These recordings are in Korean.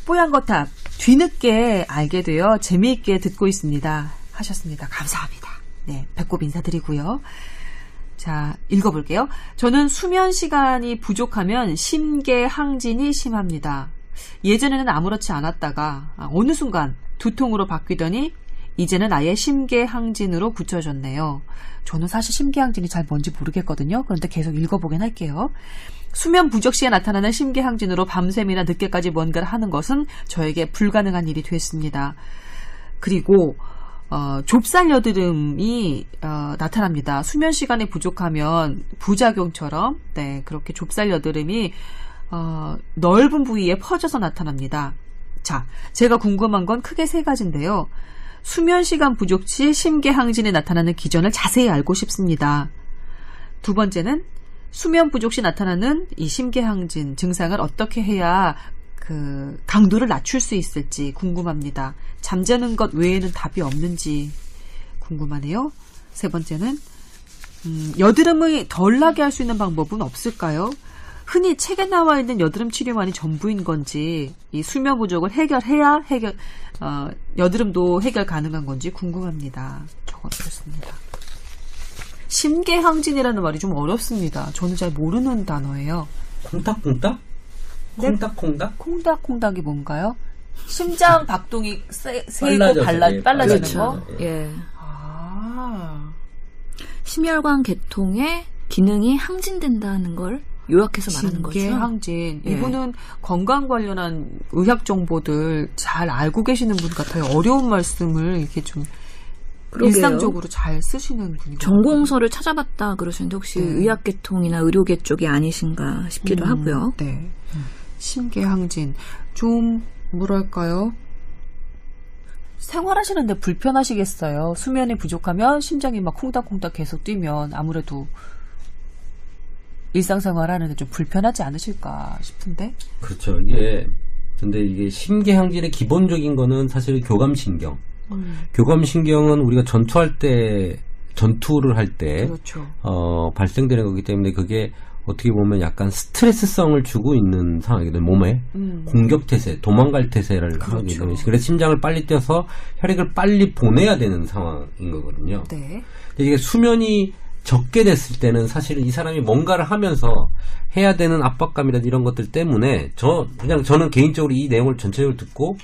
뽀얀거탑 뒤늦게 알게 되어 재미있게 듣고 있습니다 하셨습니다. 감사합니다. 네, 배꼽 인사드리고요. 자, 읽어볼게요. 저는 수면 시간이 부족하면 심계항진이 심합니다. 예전에는 아무렇지 않았다가 어느 순간 두통으로 바뀌더니 이제는 아예 심계항진으로 굳혀졌네요. 저는 사실 심계항진이 잘 뭔지 모르겠거든요. 그런데 계속 읽어보긴 할게요. 수면 부족 시에 나타나는 심계항진으로 밤샘이나 늦게까지 뭔가를 하는 것은 저에게 불가능한 일이 됐습니다. 그리고 좁쌀 여드름이 나타납니다. 수면 시간이 부족하면 부작용처럼 네, 그렇게 좁쌀 여드름이 넓은 부위에 퍼져서 나타납니다. 자, 제가 궁금한 건 크게 세 가지인데요. 수면 시간 부족 시 심계항진이 나타나는 기전을 자세히 알고 싶습니다. 두 번째는 수면 부족 시 나타나는 이 심계항진 증상을 어떻게 해야 그 강도를 낮출 수 있을지 궁금합니다. 잠자는 것 외에는 답이 없는지 궁금하네요. 세 번째는 여드름이 덜 나게 할 수 있는 방법은 없을까요? 흔히 책에 나와 있는 여드름 치료만이 전부인 건지 이 수면 부족을 해결해야 여드름도 해결 가능한 건지 궁금합니다. 적어드렸습니다. 심계항진이라는 말이 좀 어렵습니다. 저는 잘 모르는 단어예요. 콩닥콩닥? 네? 콩닥콩닥? 콩닥콩닥이 뭔가요? 심장 박동이 세고 빨라지는 그렇죠. 거? 예. 아. 심혈관 계통의 기능이 항진된다는 걸 요약해서 말하는 거죠. 심계항진. 예. 이분은 건강 관련한 의학 정보들 잘 알고 계시는 분 같아요. 어려운 말씀을 이렇게 좀 그러게요. 일상적으로 잘 쓰시는 분이고. 전공서를 찾아봤다 그러시는데 혹시 의학계통이나 의료계 쪽이 아니신가 싶기도 하고요. 네. 심계항진. 좀 뭐랄까요? 생활하시는데 불편하시겠어요. 수면이 부족하면 심장이 막 콩닥콩닥 계속 뛰면 아무래도 일상생활하는데 좀 불편하지 않으실까 싶은데. 그렇죠. 근데 이게 심계항진의 기본적인 거는 사실 교감신경. 교감신경은 우리가 전투를 할 때 그렇죠. 발생되는 거기 때문에 그게 어떻게 보면 약간 스트레스성을 주고 있는 상황이거든요. 몸에 공격 태세, 도망갈 태세를 하기 때문에 그래서 심장을 빨리 뛰어서 혈액을 빨리 보내야 되는 상황인 거거든요. 네. 근데 이게 수면이 적게 됐을 때는 사실은 이 사람이 뭔가를 하면서 해야 되는 압박감이라든지 이런 것들 때문에 저는 개인적으로 이 내용을 전체적으로 듣고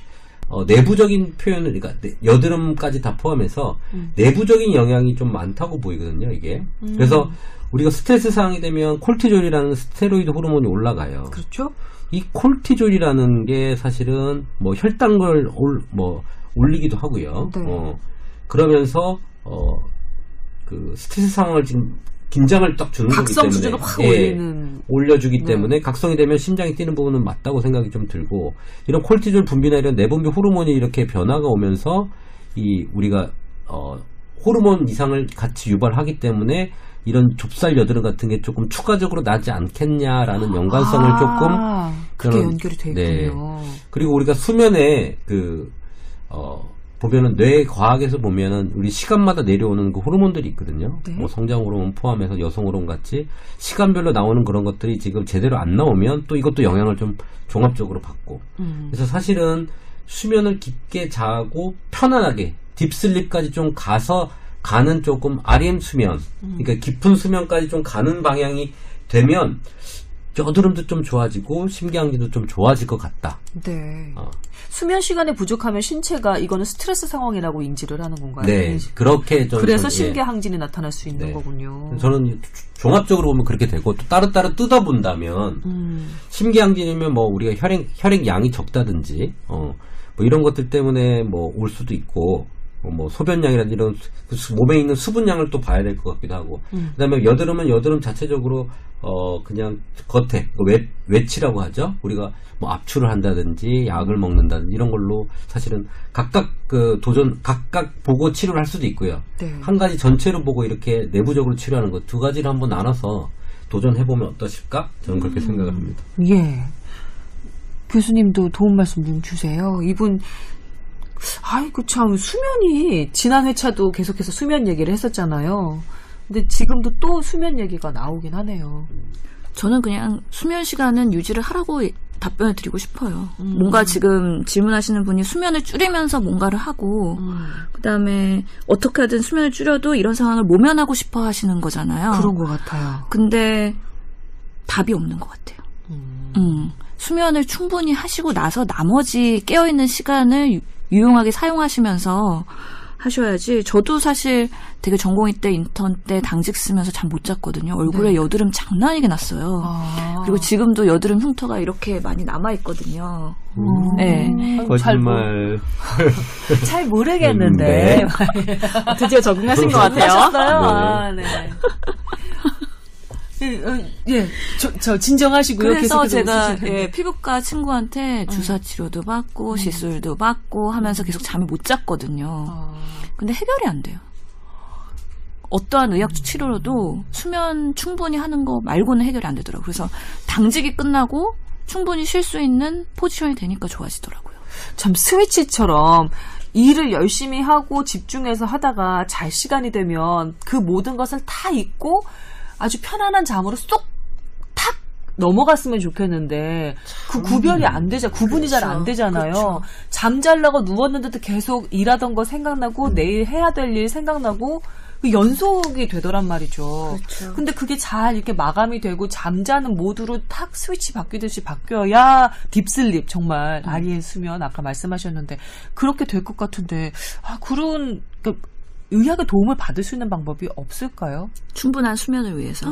내부적인 표현을, 그러니까 여드름까지 다 포함해서 내부적인 영향이 좀 많다고 보이거든요, 이게. 그래서 우리가 스트레스 상황이 되면 콜티졸이라는 스테로이드 호르몬이 올라가요. 그렇죠. 이 콜티졸이라는 게 사실은 뭐 혈당을 올리기도 하고요. 네. 그러면서 그 스트레스 상황을 지금 긴장을 딱 주는 거기 때문에 각성 수준을 확 올리는 올려주기 때문에 각성이 되면 심장이 뛰는 부분은 맞다고 생각이 좀 들고 이런 콜티졸 분비나 이런 내분비 호르몬이 이렇게 변화가 오면서 이 우리가 호르몬 이상을 같이 유발하기 때문에 이런 좁쌀 여드름 같은 게 조금 추가적으로 나지 않겠냐라는 연관성을 조금 그게 연결이 돼 있군요. 네. 그리고 우리가 수면에 보면은 뇌 과학에서 보면은 우리 시간마다 내려오는 그 호르몬들이 있거든요. 네. 뭐 성장 호르몬 포함해서 여성 호르몬 같이 시간별로 나오는 그런 것들이 지금 제대로 안 나오면 또 이것도 영향을 좀 종합적으로 받고. 그래서 사실은 수면을 깊게 자고 편안하게 딥슬립까지 좀 가는 조금 REM 수면, 그러니까 깊은 수면까지 좀 가는 방향이 되면 여드름도 좀 좋아지고 심계항진도 좀 좋아질 것 같다. 네. 수면 시간이 부족하면 신체가 이거는 스트레스 상황이라고 인지를 하는 건가요? 네, 그렇게 좀. 그래서 심계항진이 나타날 수 있는 거군요. 저는 종합적으로 보면 그렇게 되고 또 따로따로 뜯어본다면 심계항진이면 뭐 우리가 혈액 양이 적다든지 뭐 이런 것들 때문에 뭐 올 수도 있고. 뭐 소변량이라든지 이런 몸에 있는 수분량을 또 봐야 될 것 같기도 하고 그다음에 여드름은 여드름 자체적으로 그냥 겉에 외치라고 하죠. 우리가 뭐 압출을 한다든지 약을 먹는다든지 이런 걸로 사실은 각각 각각 보고 치료를 할 수도 있고요. 네. 한 가지 전체로 보고 이렇게 내부적으로 치료하는 것 두 가지를 한번 나눠서 도전해보면 어떠실까? 저는 그렇게 생각을 합니다. 예. 교수님도 도움 말씀 좀 주세요. 이분 아이고 참 수면이 지난 회차도 계속해서 수면 얘기를 했었잖아요. 근데 지금도 또 수면 얘기가 나오긴 하네요. 저는 그냥 수면 시간은 유지를 하라고 답변을 드리고 싶어요. 뭔가 지금 질문하시는 분이 수면을 줄이면서 뭔가를 하고 그다음에 어떻게 하든 수면을 줄여도 이런 상황을 모면하고 싶어 하시는 거잖아요. 그런 것 같아요. 근데 답이 없는 것 같아요. 수면을 충분히 하시고 나서 나머지 깨어있는 시간을 유용하게 사용하시면서 하셔야지. 저도 사실 되게 전공의 때 인턴 때 당직 쓰면서 잠 못 잤거든요. 얼굴에 네. 여드름 장난 아니게 났어요. 그리고 지금도 여드름 흉터가 이렇게 많이 남아있거든요. 네. 거짓말. 잘 모르겠는데. 드디어 적응하신 것 같아요. 하셨어요? 아, 네. 예, 저 진정하시고요. 그래서 제가 피부과 친구한테 주사 치료도 받고 시술도 받고 하면서 계속 잠을 못 잤거든요. 근데 해결이 안 돼요. 어떠한 의학 치료로도 수면 충분히 하는 거 말고는 해결이 안 되더라고요. 그래서 당직이 끝나고 충분히 쉴 수 있는 포지션이 되니까 좋아지더라고요. 참 스위치처럼 일을 열심히 하고 집중해서 하다가 잘 시간이 되면 그 모든 것을 다 잊고 아주 편안한 잠으로 쏙 탁 넘어갔으면 좋겠는데 그 구별이 안 되잖아요. 구분이 잘 안 되잖아요. 그렇죠. 잠자려고 누웠는데도 계속 일하던 거 생각나고 내일 해야 될 일 생각나고 그 연속이 되더란 말이죠. 그렇죠. 근데 그게 잘 이렇게 마감이 되고 잠자는 모드로 탁 스위치 바뀌듯이 바뀌어야 딥슬립 정말 아리의 수면 아까 말씀하셨는데 그렇게 될 것 같은데 그런 의학의 도움을 받을 수 있는 방법이 없을까요? 충분한 수면을 위해서.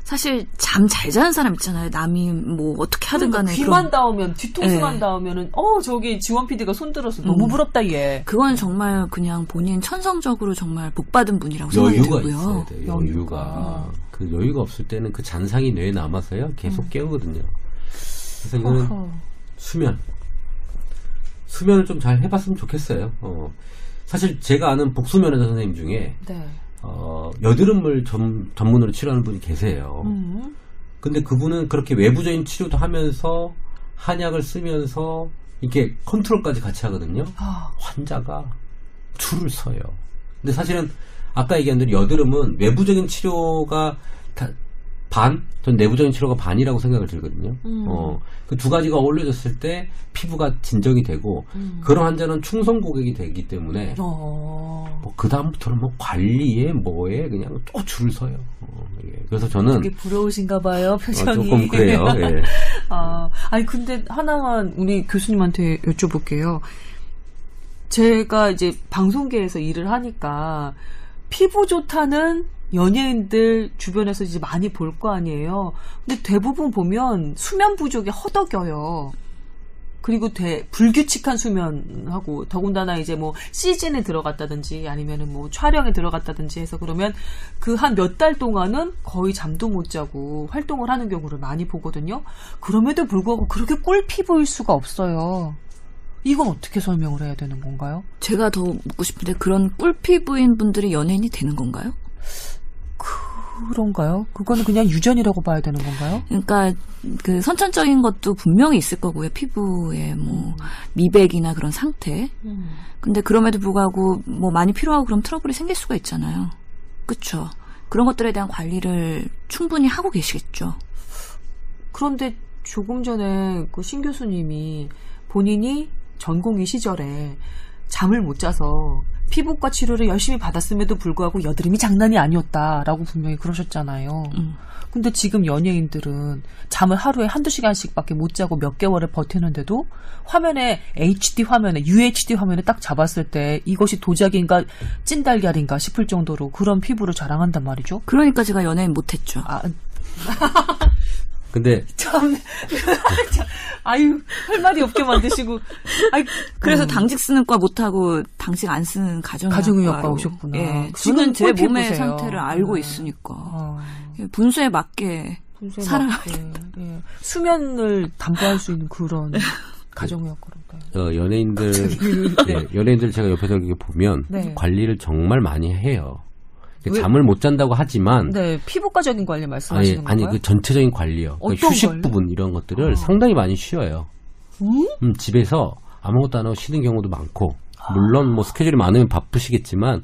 사실 잠 잘 자는 사람 있잖아요. 남이 뭐 어떻게 하든 간에. 귀만 닿으면 뒤통수만 닿으면은 저기 지원 PD가 손들어서 너무 부럽다 얘. 그건 정말 그냥 본인 천성적으로 정말 복받은 분이라고 생각이 들고요. 여유가 있어야 돼요. 여유가. 그 여유가 없을 때는 그 잔상이 뇌에 남아서요. 계속 깨우거든요. 그래서 이거는 수면을 좀 잘 해봤으면 좋겠어요. 사실 제가 아는 복수면허자 선생님 중에 여드름을 전문으로 치료하는 분이 계세요. 근데 그분은 그렇게 외부적인 치료도 하면서 한약을 쓰면서 이렇게 컨트롤까지 같이 하거든요. 환자가 줄을 서요. 근데 사실은 아까 얘기한 대로 여드름은 외부적인 치료가 전 내부적인 치료가 반이라고 생각을 들거든요. 그 두 가지가 어울려졌을 때 피부가 진정이 되고 그런 환자는 충성 고객이 되기 때문에 그 다음부터는 뭐 관리에 뭐에 그냥 또 줄을 서요. 그래서 저는 되게 부러우신가 봐요, 표정이. 조금 그래요. 예. 아니 근데 하나만 우리 교수님한테 여쭤볼게요. 제가 이제 방송계에서 일을 하니까 피부 좋다는 연예인들 주변에서 이제 많이 볼 거 아니에요. 근데 대부분 보면 수면 부족에 허덕여요. 그리고 불규칙한 수면하고 더군다나 이제 뭐 시즌에 들어갔다든지 아니면은 뭐 촬영에 들어갔다든지 해서 그러면 그 한 몇 달 동안은 거의 잠도 못 자고 활동을 하는 경우를 많이 보거든요. 그럼에도 불구하고 그렇게 꿀 피부일 수가 없어요. 이건 어떻게 설명을 해야 되는 건가요? 제가 더 묻고 싶은데 그런 꿀 피부인 분들이 연예인이 되는 건가요? 그런가요? 그거는 그냥 유전이라고 봐야 되는 건가요? 그러니까 그 선천적인 것도 분명히 있을 거고요. 피부에 뭐 미백이나 그런 상태. 근데 그럼에도 불구하고 뭐 많이 필요하고 그럼 트러블이 생길 수가 있잖아요. 그렇죠. 그런 것들에 대한 관리를 충분히 하고 계시겠죠. 그런데 조금 전에 그 신 교수님이 본인이 전공의 시절에 잠을 못 자서 피부과 치료를 열심히 받았음에도 불구하고 여드름이 장난이 아니었다라고 분명히 그러셨잖아요. 근데 지금 연예인들은 잠을 하루에 한두 시간씩밖에 못 자고 몇 개월을 버티는데도 화면에 HD 화면에 UHD 화면에 딱 잡았을 때 이것이 도자기인가 찐달걀인가 싶을 정도로 그런 피부를 자랑한단 말이죠. 그러니까 제가 연예인 못했죠. 근데 참 아유 할 말이 없게 만드시고 그래서 당직 쓰는 과 못하고 당직 안 쓰는 가정의학과 오셨구나. 예, 저는 제 몸의 상태를 알고 있으니까 분수에 맞게 살아야겠다. 예. 수면을 담보할 수 있는 그런 가정의학과인가요? 연예인들 연예인들 제가 옆에서 이렇게 보면 관리를 정말 많이 해요. 잠을 못 잔다고 하지만 피부과적인 관리 말씀하시는 건가요? 아니 그 전체적인 관리요. 그러니까 휴식 관리? 부분 이런 것들을 상당히 많이 쉬어요. 집에서 아무것도 안 하고 쉬는 경우도 많고 물론 뭐 스케줄이 많으면 바쁘시겠지만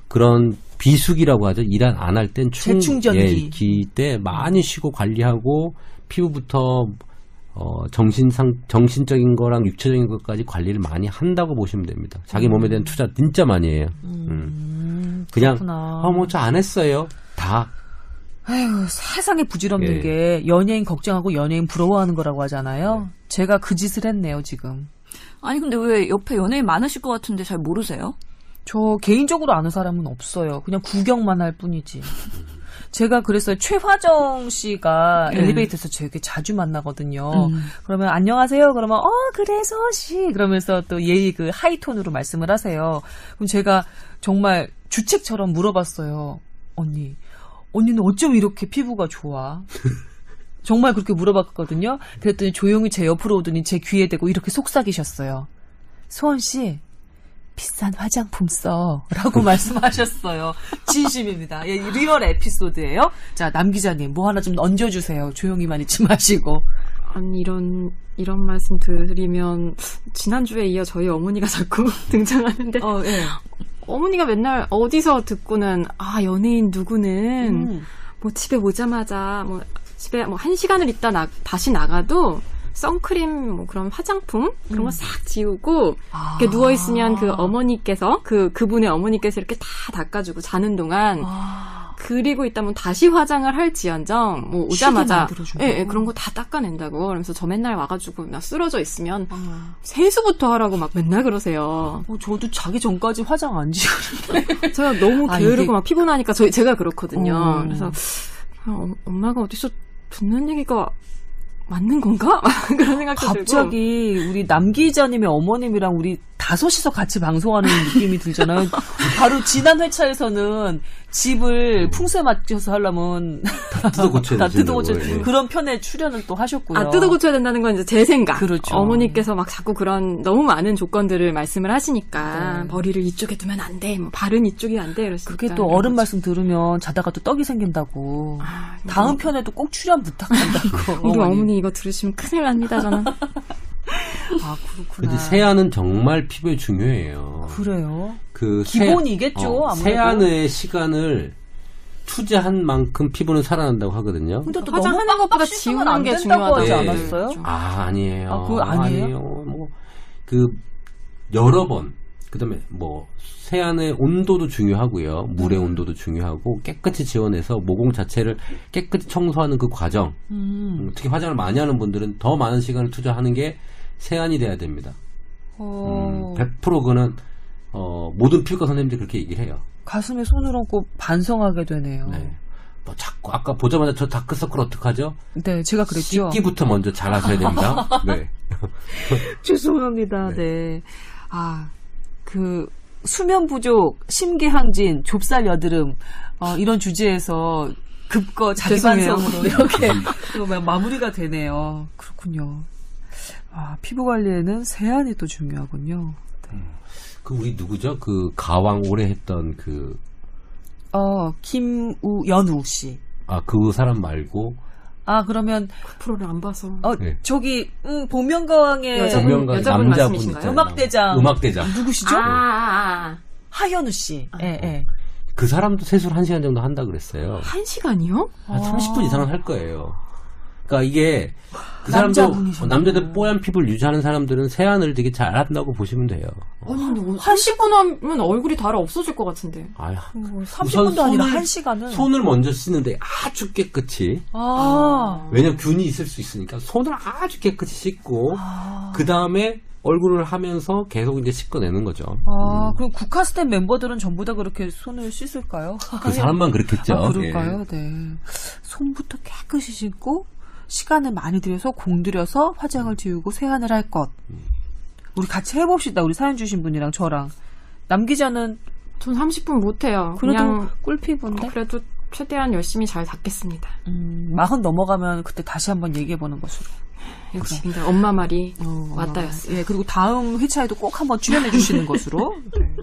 그런 비수기라고 하죠. 일 안 할 땐 재충전기 때 많이 쉬고 관리하고 피부부터 정신적인 거랑 육체적인 것까지 관리를 많이 한다고 보시면 됩니다. 자기 몸에 대한 투자 진짜 많이 해요. 그냥 뭐 저 안 했어요. 다. 아휴, 세상에 부질없는 게 연예인 걱정하고 연예인 부러워하는 거라고 하잖아요. 제가 그 짓을 했네요, 지금. 아니 근데 왜 옆에 연예인 많으실 것 같은데 잘 모르세요? 저 개인적으로 아는 사람은 없어요. 그냥 구경만 할 뿐이지. 제가 그랬어요. 최화정 씨가 엘리베이터에서 되게 자주 만나거든요. 그러면 안녕하세요. 그러면 그래 서씨 그러면서 또 예의 그 하이톤으로 말씀을 하세요. 그럼 제가 정말 주책처럼 물어봤어요. 언니는 어쩜 이렇게 피부가 좋아? 정말 그렇게 물어봤거든요. 그랬더니 조용히 제 옆으로 오더니 제 귀에 대고 이렇게 속삭이셨어요. 소원 씨, 비싼 화장품 써. 라고 말씀하셨어요. 진심입니다. 예, 리얼 에피소드예요. 자, 남 기자님, 뭐 하나 좀 얹어주세요. 조용히만 있지 마시고. 아니, 이런 말씀 드리면, 지난주에 이어 저희 어머니가 자꾸 등장하는데, 어머니가 맨날 어디서 듣고는, 연예인 누구는, 뭐 집에 오자마자, 집에 1시간을 있다 다시 나가도, 선크림, 뭐 그런 화장품 그런 거 싹 지우고 이렇게 누워 있으면 그 어머니께서 그분의 어머니께서 이렇게 다 닦아주고 자는 동안 그리고 있다면 다시 화장을 할지언정 뭐 오자마자 그런 거 다 닦아낸다고. 그러면서 저 맨날 와가지고 나 쓰러져 있으면 세수부터 하라고 막 맨날 그러세요. 저도 자기 전까지 화장 안 지우는데 제가 너무 게으르고 막 피곤하니까 제가 그렇거든요. 그래서 엄마가 어디서 듣는 얘기가 맞는 건가? 그런 생각도 들고. 갑자기 우리 남 기자님의 어머님이랑 우리 다섯이서 같이 방송하는 느낌이 들잖아요. 바로 지난 회차에서는 집을 풍수에 맞춰서 하려면 다 뜯어 고쳐야 되는 그런 편에 출연을 또 하셨고요. 뜯어 고쳐야 된다는 건 이제 제 생각. 그렇죠. 어머니께서 막 자꾸 그런 너무 많은 조건들을 말씀을 하시니까 머리를 이쪽에 두면 안 돼. 뭐 발은 이쪽이 안 돼. 이러시니까. 그게 또 어른 말씀 들으면 자다가 또 떡이 생긴다고. 다음 편에도 꼭 출연 부탁한다고. 우리 어머니 이거 들으시면 큰일 납니다, 저는. 그렇구나. 근데 세안은 정말 피부에 중요해요. 그래요? 기본이겠죠. 아무래도. 세안의 시간을 투자한 만큼 피부는 살아난다고 하거든요. 근데 또 화장하는 것보다 지우는 게 중요하다고 하지 않았어요? 아니에요. 그거 아니에요? 뭐 여러 번. 그다음에 세안의 온도도 중요하고요. 물의 온도도 중요하고 깨끗이 지워내서 모공 자체를 깨끗이 청소하는 그 과정. 특히 화장을 많이 하는 분들은 더 많은 시간을 투자하는 게 세안이 돼야 됩니다. 100% 그거는 모든 피부과 선생님들이 그렇게 얘기를 해요. 가슴에 손을 얹고 반성하게 되네요. 네. 자꾸 아까 보자마자 저 다크서클 어떡하죠? 네, 제가 그랬죠. 씻기부터 먼저 잘 하셔야 됩니다. 네. 죄송합니다. 네. 수면 부족, 심계항진, 좁쌀 여드름 이런 주제에서 급거 자기 반성으로 이렇게 마무리가 되네요. 그렇군요. 피부 관리에는 세안이 또 중요하군요. 네. 우리 누구죠? 가왕 오래 했던 김연우 씨. 그 사람 말고. 그러면 그 프로를 안 봐서. 네. 저기 복면가왕의 여자분 말씀이신가요? 음악대장 누구시죠? 하현우 씨. 예. 그 사람도 세수를 1시간 정도 한다 그랬어요. 1시간이요? 30분 이상은 할 거예요. 그러니까 이게 그 사람도 남자들 뽀얀 피부를 유지하는 사람들은 세안을 되게 잘 한다고 보시면 돼요. 아니 근데 30분 하면 얼굴이 달아 없어질 것 같은데. 30분도 아니라 1시간은 손을 먼저 씻는데 아주 깨끗이. 왜냐면 균이 있을 수 있으니까 손을 아주 깨끗이 씻고 그 다음에 얼굴을 하면서 계속 이제 씻어내는 거죠. 그럼 국카스텐 멤버들은 전부 다 그렇게 손을 씻을까요? 그 사람만 그렇겠죠. 그럴까요? 네. 손부터 깨끗이 씻고 시간을 많이 들여서 공들여서 화장을 지우고 세안을 할 것. 우리 같이 해봅시다. 우리 사연 주신 분이랑 저랑. 남 기자는 전 30분 못해요. 그냥 꿀피부인데. 그래도 최대한 열심히 잘 닦겠습니다. 40 넘어가면 그때 다시 한번 얘기해보는 것으로. 역시 근데 엄마 말이 왔다였어요. 그리고 다음 회차에도 꼭 한번 출연해 주시는 것으로. 네.